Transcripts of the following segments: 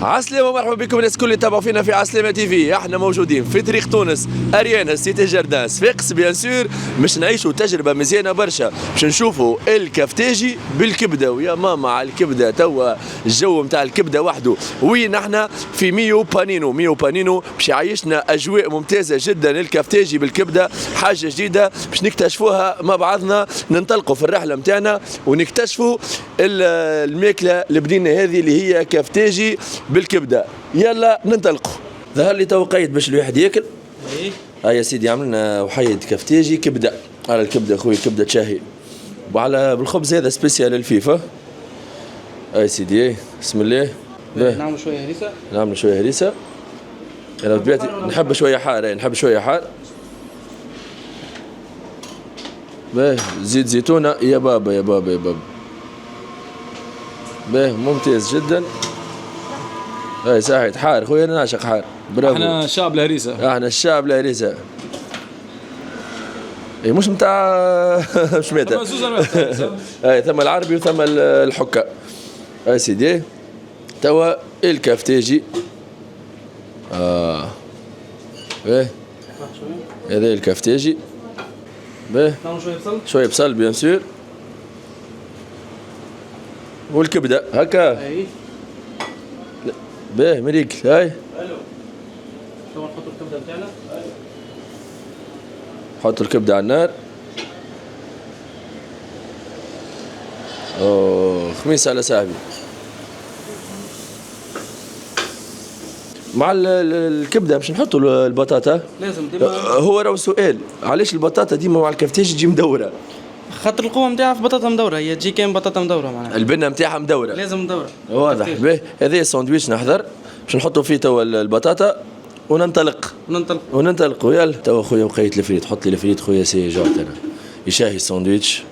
عسلامة ومرحبا بكم الناس الكل اللي تابعوا فينا في عسلامة تي في. احنا موجودين في طريق تونس اريانا سيتي جاردان صفاقس بيان سور، باش نعيشوا تجربة مزيانة برشا، باش نشوفوا الكفتاجي بالكبدة. ويا ماما على الكبدة توا الجو نتاع الكبدة وحده. وين احنا في ميو بانينو باش يعيشنا اجواء ممتازة جدا. الكفتاجي بالكبدة حاجة جديدة باش نكتشفوها مع بعضنا، ننطلقوا في الرحلة نتاعنا ونكتشفوا الماكلة اللي بدينا هذه اللي هي كفتاجي بالكبده. يلا ننطلقوا. ظهر لي تو قيد باش الواحد ياكل. يا سيدي عملنا وحيد كفتاجي كبده على الكبده خويا، كبده شاهي وعلى بالخبز هذا سبيسيال الفيفا. يا سيدي بسم الله. نعمل شويه هريسه. انا بطبيعتي نحب شويه حار، زيت زيتونه يا بابا. ممتاز جدا. صحيح حار خويا، انا نعشق حار. برافو. احنا الشعب الهريسه. مش نتاع شماته. ثم العربي وثم الحكه. سيدي توا الكفتاجي. هذا الكفتاجي. شويه بصل بيان سور. والكبده هكا. مريك هاي. شو نحط الكبده بتاعنا؟ حط الكبده على النار. خميس على صاحبي. مع الكبده باش نحطوا البطاطا. لازم ديما. هو راهو سؤال، علاش البطاطا ديما مع الكفتاجي تجي مدوره؟ خاطر القوه نتاعها في بطاطا مدوره، هي تجي كان بطاطا مدوره معناها. البنه نتاعها مدوره. لازم مدوره. واضح. هذا الساندويتش نحضر باش نحطوا فيه توا البطاطا وننطلقوا. يلا توا خويا وقيت الفريت، حط لي الفريت خويا سي جوعت انا. يشاهي ساندويتش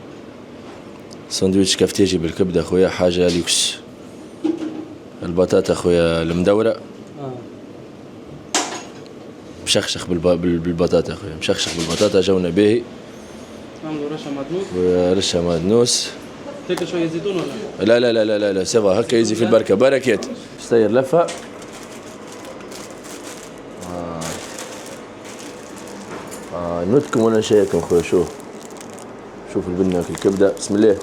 كفتاجي بالكبده خويا، حاجه ليكس. البطاطا خويا المدوره. مشخشخ بالبطاطا خويا، جونا باهي. نعملوا رشه معدنوس. تاكل شويه زيتون ولا؟ لا سيفا هكا يزي في البركه. بركات ستير لفه. نوتكم وانا نشيكم خويا. شوف البنه في الكبده. بسم الله.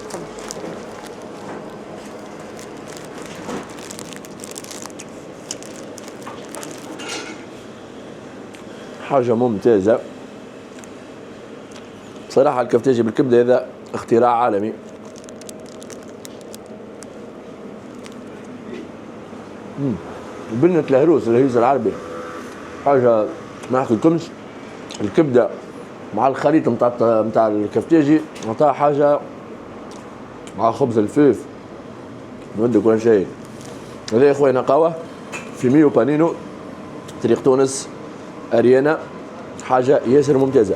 حاجه ممتازه صراحه. الكفتاجي بالكبده هذا اختراع عالمي. بنة الهريس العربي حاجه ما نحكيلكمش. الكبده مع الخليط نتاع الكفتاجي نعطيها حاجه، مع خبز الفيف نودي كل شيء. هذا يا خويا قهوه في ميو بانينو طريق تونس اريانا، حاجه ياسر ممتازه.